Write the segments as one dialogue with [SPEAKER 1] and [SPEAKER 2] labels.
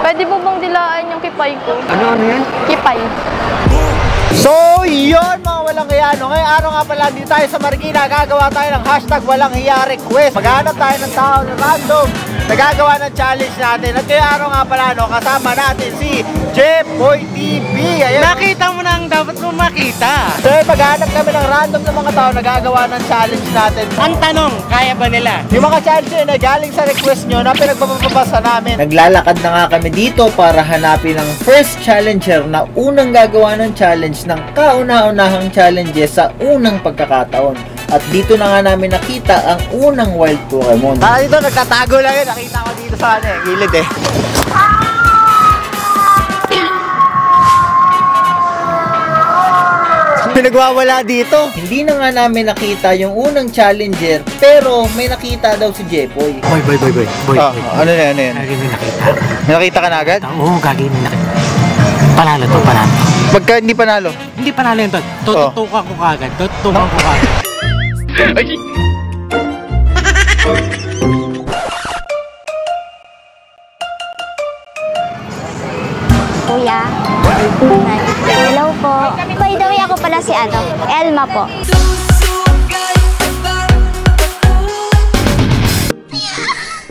[SPEAKER 1] Pwede po bang dilaan yung kipay ko?
[SPEAKER 2] Ano yan?
[SPEAKER 1] Kipay.
[SPEAKER 3] So, yun mga walang hiya, no? Ngayong araw nga pala, dito tayo sa Marikina, gagawa tayo ng hashtag walang hiya request. Maghanap tayo ng tao na random na gagawa ng challenge natin. At ngayong araw nga pala, no, kasama natin si Jepoy TV. Ayan.
[SPEAKER 2] Nakita mo na ang dapat mo makita.
[SPEAKER 3] So, maghanap kami ng random na mga tao na gagawa ng challenge natin.
[SPEAKER 2] Ang tanong, kaya ba nila?
[SPEAKER 3] Yung mga challenge yun ay galing sa request nyo na pinagpapabasa namin.
[SPEAKER 4] Naglalakad na nga kami dito para hanapin ang first challenger na unang gagawa ng challenge ng kauna-unahang challenges sa unang pagkakataon. At dito na nga namin nakita ang unang wild Pokemon.
[SPEAKER 3] Dito, nagtatago lang yun. Nakita ko dito sa gilid eh. Pinagwawala dito.
[SPEAKER 4] Hindi na nga namin nakita yung unang challenger, pero may nakita daw si Jepoy.
[SPEAKER 2] Boy.
[SPEAKER 3] Ano na yan?
[SPEAKER 2] Gagi may nakita.
[SPEAKER 3] May nakita ka na agad?
[SPEAKER 2] Oo, gagi may nakita. Panalo to, panalo.
[SPEAKER 3] Pagka hindi panalo?
[SPEAKER 2] Hindi panalo yun to. Tututukan ko kagad. Tututukan ko kagad.
[SPEAKER 5] Kuya. Hello po. By the way, ako pala si Elma po.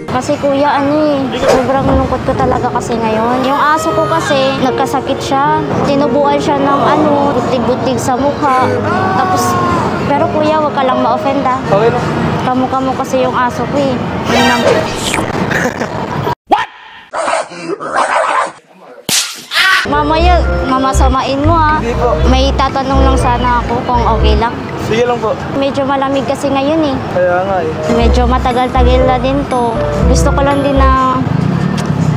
[SPEAKER 5] Kasi kuya, sobrang lungkot ko talaga kasi ngayon. Yung aso ko kasi, nagkasakit siya. Tinubuan siya ng butig-butig sa mukha. Tapos, pero kuya, wag ka lang ma-offend ha.
[SPEAKER 3] Okay na.
[SPEAKER 5] Kamukha mo kasi yung aso ko eh. Mamaya, mamasamain mo ha.
[SPEAKER 3] Hindi po.
[SPEAKER 5] May tatanong lang sana ako kung okay lang.
[SPEAKER 3] Sige lang po.
[SPEAKER 5] Medyo malamig kasi ngayon eh.
[SPEAKER 3] Kaya nga eh.
[SPEAKER 5] Medyo matagal-tagal na din to. Gusto ko lang din na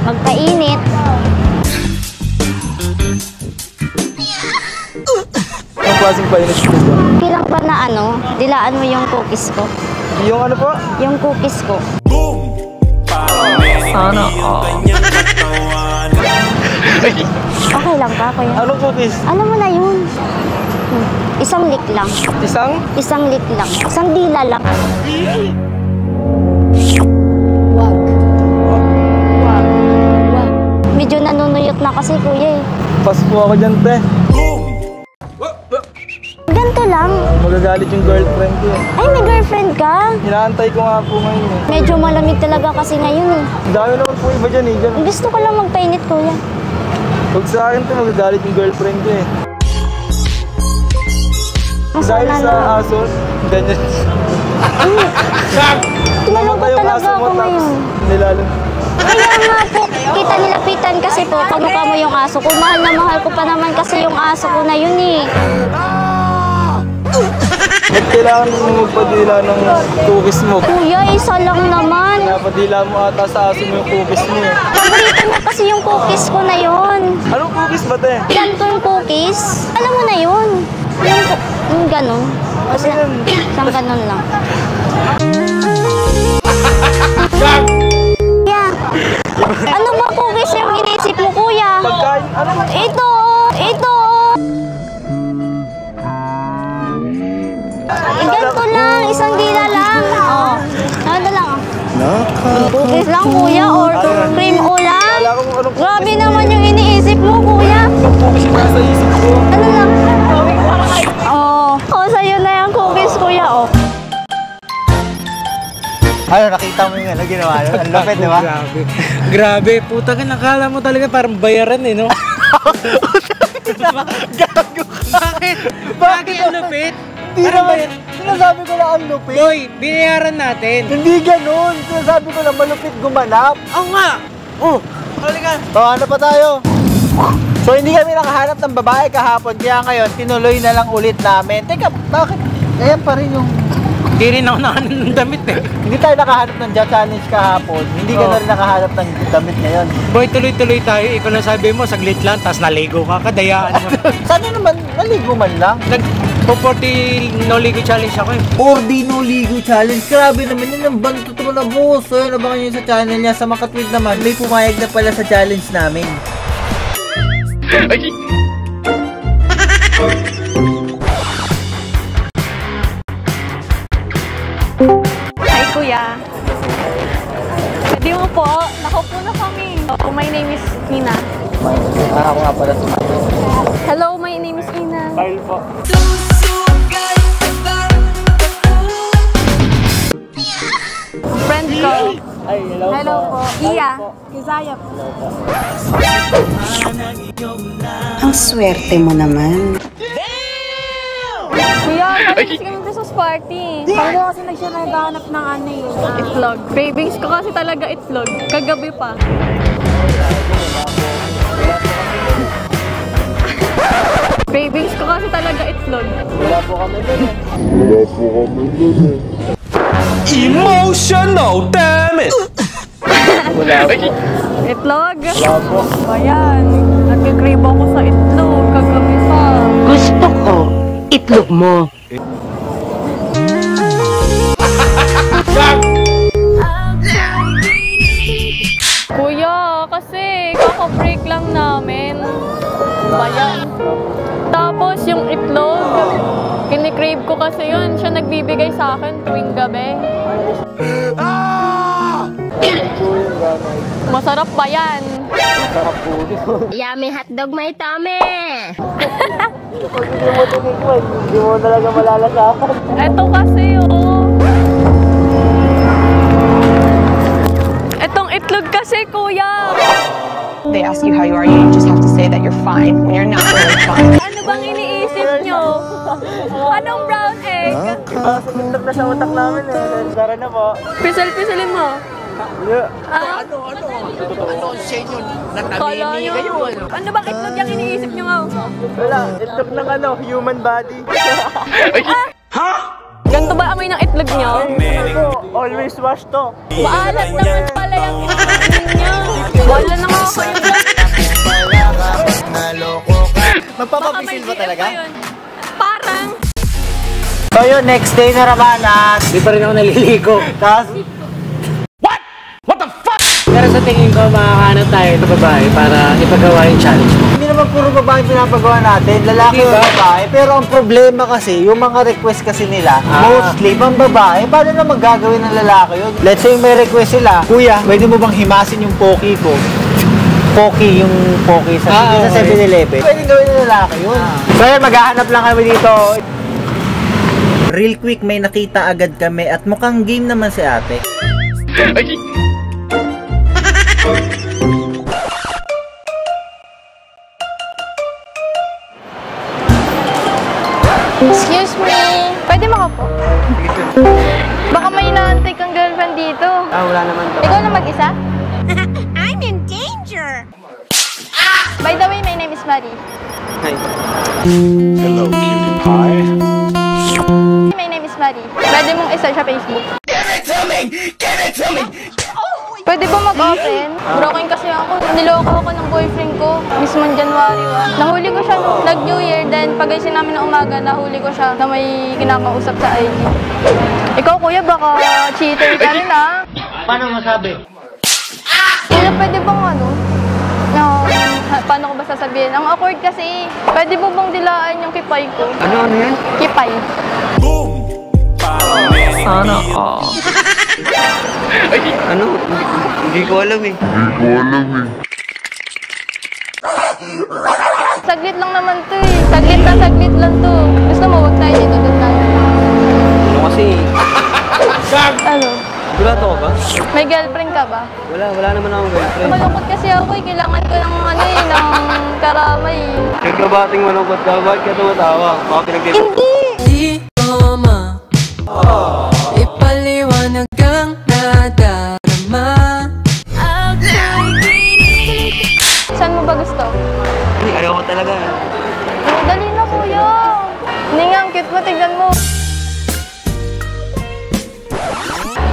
[SPEAKER 5] magpainit.
[SPEAKER 3] Anong klaseng painit ko ba?
[SPEAKER 5] Bilang pa na dilaan mo yung cookies ko.
[SPEAKER 3] Yung ano po?
[SPEAKER 5] Yung cookies ko.
[SPEAKER 3] Sana
[SPEAKER 5] Okay lang ka, kuya?
[SPEAKER 3] Anong cookies?
[SPEAKER 5] Alam mo na yun. Isang lick lang.
[SPEAKER 3] Isang?
[SPEAKER 5] Isang lick lang. Isang dila lang. Wag. Medyo nanunuyot na kasi, kuya eh.
[SPEAKER 3] Pas po ako dyan, te.
[SPEAKER 5] Ganito lang.
[SPEAKER 3] Magagalit yung girlfriend ko eh.
[SPEAKER 5] Ay, may girlfriend ka?
[SPEAKER 3] Hinaantay ko nga po ngayon eh.
[SPEAKER 5] Medyo malamig talaga kasi ngayon eh.
[SPEAKER 3] Dami naman po iba dyan eh. Dyan.
[SPEAKER 5] Gusto ko lang magpainit, kuya.
[SPEAKER 3] Huwag sa akin to, magagalit yung girlfriend ko eh. Dahil sa aso, ganyan.
[SPEAKER 5] Tinalungkot talaga ako ngayon.
[SPEAKER 3] Nilalong.
[SPEAKER 5] Kaya nga po, kita nilapitan kasi po, kamukha mo yung aso ko. Mahal na mahal ko pa naman kasi yung aso ko na yun eh.
[SPEAKER 3] Ba't kailangan mo magpadila ng cookies mo?
[SPEAKER 5] Kuya, isa lang naman.
[SPEAKER 3] Napadila mo ata sa aso mo yung cookies mo eh.
[SPEAKER 5] Paborito mo kasi yung cookies ko na yun.
[SPEAKER 3] Anong cookies ba, te?
[SPEAKER 5] Ganito yung cookies. Alam mo na yun. Yung ganun. Kasi isang ganun lang. Kuya, ano ba cookies yung iniisip mo, kuya?
[SPEAKER 3] Pagkain, ano?
[SPEAKER 5] Ito. Ganito lang, isang dila lang. Oh, ano lang. Cookies lang, kuya, or cream ulam. Grabe naman yung iniisip mo, kuya.
[SPEAKER 3] Cookies yung nasa isip ko.
[SPEAKER 5] Ano lang? Sa'yo na yung cookies, kuya, oh.
[SPEAKER 3] Ano, nakita mo yung ginawa nyo? Ang lapit, di ba?
[SPEAKER 2] Grabe. Puta ka, nakala mo talaga parang bayaran eh, no?
[SPEAKER 3] Gago.
[SPEAKER 2] Bakit? Bakit ang lupit?
[SPEAKER 3] Hindi naman. Sinasabi ko lang ang lupit.
[SPEAKER 2] Boy, binayaran natin.
[SPEAKER 3] Hindi ganun. Sinasabi ko lang malupit gumanap.
[SPEAKER 2] Oo nga. Halika.
[SPEAKER 3] Ano pa tayo? So hindi kami nakahanap ng babae kahapon. Kaya ngayon, tinuloy na lang ulit namin. Teka, bakit? Ayan pa rin yung...
[SPEAKER 2] Hindi rin ako nakahanap ng damit eh.
[SPEAKER 3] Hindi tayo nakahanap ng challenge kahapon. Hindi ka na rin nakahanap ng damit ngayon.
[SPEAKER 2] Boy, tuloy-tuloy tayo. Ikaw lang sabi mo, saglit lang, tapos naligo ka, kadayaan mo.
[SPEAKER 3] Sana naman, naligo man lang.
[SPEAKER 2] Nag-40 no ligo challenge ako eh.
[SPEAKER 4] 4D no ligo challenge. Grabe naman yun. Ang bantot mo na boss. So yun, abangan nyo sa channel niya. Sa Makatwid naman, may pumayag na pala sa challenge namin.
[SPEAKER 1] Hi, kuya. Pwede mo po. Nakaupo na kami. my name is Nina.
[SPEAKER 4] Ako nga pala si Mayo.
[SPEAKER 1] Hello, my name is Nina.
[SPEAKER 2] Kyle po.
[SPEAKER 1] Friend ko.
[SPEAKER 2] Ay, hello,
[SPEAKER 1] Hello po. Iya. Kizaya po.
[SPEAKER 6] Ang swerte mo naman.
[SPEAKER 1] Kuya, kasi kami Christmas party. Sabi ko kasi siya naghahanap ng itlog. Cravings ko kasi talaga itlog. Kagabi pa. Cravings ko kasi talaga itlog.
[SPEAKER 3] Wala po kami dun.
[SPEAKER 7] Emotional damage!
[SPEAKER 3] Wala po.
[SPEAKER 1] Itlog?
[SPEAKER 3] Wala po.
[SPEAKER 1] Ayan. Nag-crave ako sa itlog. Kagabi pa.
[SPEAKER 6] Gusto ko, itlog mo.
[SPEAKER 1] Kuya, kasi kaka-break lang namin. Bayan. Tapos yung itlog, kinikrave ko kasi yun. Siya nagbibigay sa akin tuwing gabi. Masarap ba yan?
[SPEAKER 3] Sarap po.
[SPEAKER 5] Yummy hotdog may tame!
[SPEAKER 3] Pag hindi mo tinikman, hindi mo talaga malalasapan.
[SPEAKER 1] Eto kasi Etong itlog kasi, kuya.
[SPEAKER 8] They ask you how you are, you just have to say that you're fine when you're not really fine.
[SPEAKER 1] Ano bang iniisip nyo? Anong brown egg?
[SPEAKER 3] Sumuntok na sa utak namin eh. Tara na po.
[SPEAKER 1] Pisil-pisilin mo.
[SPEAKER 3] Yeah.
[SPEAKER 1] Ano sa inyo? Natamimi kayo. Ano bang itlog yung iniisip nyo nga?
[SPEAKER 3] Wala, itlog ng human body.
[SPEAKER 1] Ganito ba amoy ng itlog nyo?
[SPEAKER 3] Always wash to.
[SPEAKER 1] Maalat naman pala yung itlog nyo. Wala na nga ako yung
[SPEAKER 3] Magpapapisil ba talaga?
[SPEAKER 1] Parang.
[SPEAKER 3] So yun, next day na naman at
[SPEAKER 2] Di pa rin ako naliligo.
[SPEAKER 3] tapos
[SPEAKER 2] Pero sa tingin ko, makakahanap tayo ng babae para ipagawa yung challenge mo.
[SPEAKER 3] hindi naman puro babae pinapagawa natin, lalaki o babae. Pero ang problema kasi, yung mga request kasi nila, mostly pang babae, paano na magagawin ng lalaki yun? Let's say may request sila, Kuya, pwede mo bang himasin yung poki ko? Poki, yung poki sa, sa 7-Eleven. Pwede gawin ng lalaki yun. So yun, maghahanap lang kami dito.
[SPEAKER 4] Real quick, may nakita agad kami at mukhang game naman si ate.
[SPEAKER 1] Excuse me. Pwede makapo? Baka may inaantay kang girlfriend dito.
[SPEAKER 3] Wala naman to.
[SPEAKER 1] Ikaw na mag-isa?
[SPEAKER 5] I'm in danger!
[SPEAKER 1] By the way, my name is Marie.
[SPEAKER 3] Hi.
[SPEAKER 7] Hello, cutie pie.
[SPEAKER 1] My name is Marie. Pwede mong isa sa Facebook. Pwede ba mag-open? Broken kasi ako. Niloko ako ng boyfriend ko. Mismong January 1. Nahuli ko siya nung nag-New Year. Then pagising namin ng umaga, nahuli ko siya na may kinakausap sa IG. Ikaw, kuya, baka cheater ka rin, ha?
[SPEAKER 3] Paano masabi?
[SPEAKER 1] Kuya, pwede bang paano ko ba sasabihin? Ang awkward kasi, pwede mo bang dilaan yung kipay ko?
[SPEAKER 2] Ano yan?
[SPEAKER 1] Kipay.
[SPEAKER 2] Sana Ano? Hindi ko alam eh.
[SPEAKER 1] Saglit lang naman to eh. Saglit lang to. Gusto mo, wag tayo dito, doon tayo.
[SPEAKER 2] Ano kasi?
[SPEAKER 1] Ano?
[SPEAKER 2] Sigurado ka ba?
[SPEAKER 1] May girlfriend ka ba?
[SPEAKER 2] Wala naman akong girlfriend.
[SPEAKER 1] Malungkot kasi ako eh. Kailangan ko ng ng karamay.
[SPEAKER 2] Nagkabating malungkot ka, bakit ka tumatawa? Baka pinagdito.
[SPEAKER 1] Hindi!
[SPEAKER 9] Ipaliwanag ang nadarama.
[SPEAKER 1] Saan mo ba gusto?
[SPEAKER 2] Ayaw ko talaga.
[SPEAKER 1] Dali na, kuya. Hindi nga, ang cute mo. Tignan mo.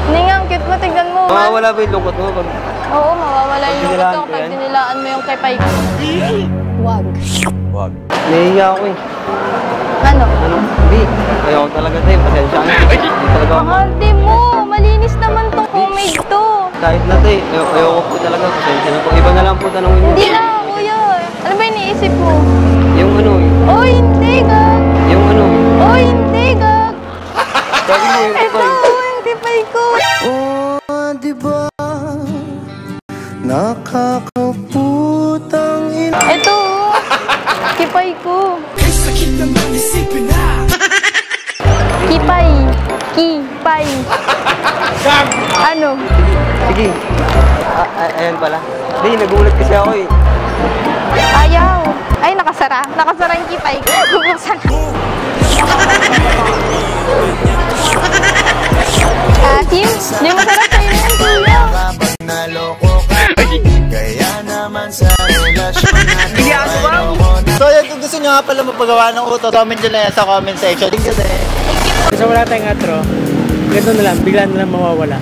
[SPEAKER 1] Hindi nga, ang cute mo. Tignan mo.
[SPEAKER 2] Mawawala ba yung lungkot mo?
[SPEAKER 1] Oo, mawawala yung lungkot
[SPEAKER 2] Dinilaan
[SPEAKER 1] ko
[SPEAKER 2] ko
[SPEAKER 1] pag
[SPEAKER 2] yan.
[SPEAKER 1] dinilaan mo yung kay Pai. Wag.
[SPEAKER 2] Nahihiya ako eh.
[SPEAKER 1] Ano?
[SPEAKER 2] Ano? Hindi. Ayaw ko talaga tayo. Pasensya ka. Hindi talaga ako.
[SPEAKER 1] Mahal, di mo. Malinis naman tong homemade to.
[SPEAKER 2] Kahit na tayo. Ayaw ko po talaga. Pasensya na po. Iba na lang po tanongin mo.
[SPEAKER 1] Hindi na, kuya. Ano ba iniisip mo?
[SPEAKER 2] Yung ano eh.
[SPEAKER 1] Oh, hindi, gag.
[SPEAKER 2] Yung ano eh.
[SPEAKER 1] Oh, hindi, gag.
[SPEAKER 2] Sabi mo yung
[SPEAKER 1] Ito,
[SPEAKER 2] kipay.
[SPEAKER 1] yung kipay ko.
[SPEAKER 7] Oh, diba? Nakakapagod
[SPEAKER 3] Putang ina.
[SPEAKER 1] Ito, kipay ko. Kipay. Kipay. Ano?
[SPEAKER 10] Sige. Ayan pala. Hindi, nagulat kasi ako eh.
[SPEAKER 1] Ayaw. Ay, nakasara. Nakasara yung kipay ko. Bubuksan. Asim, di masarap sa'yo na yan, kuya.
[SPEAKER 3] Kaya naman sa relasyon natin. So yun, kung gusto nyo nga pala mapagawa ng utos, comment nyo na yan sa comment section. Thank you.
[SPEAKER 2] Kasi wala tayong atro, ganito na lang, bigla na lang mawawala.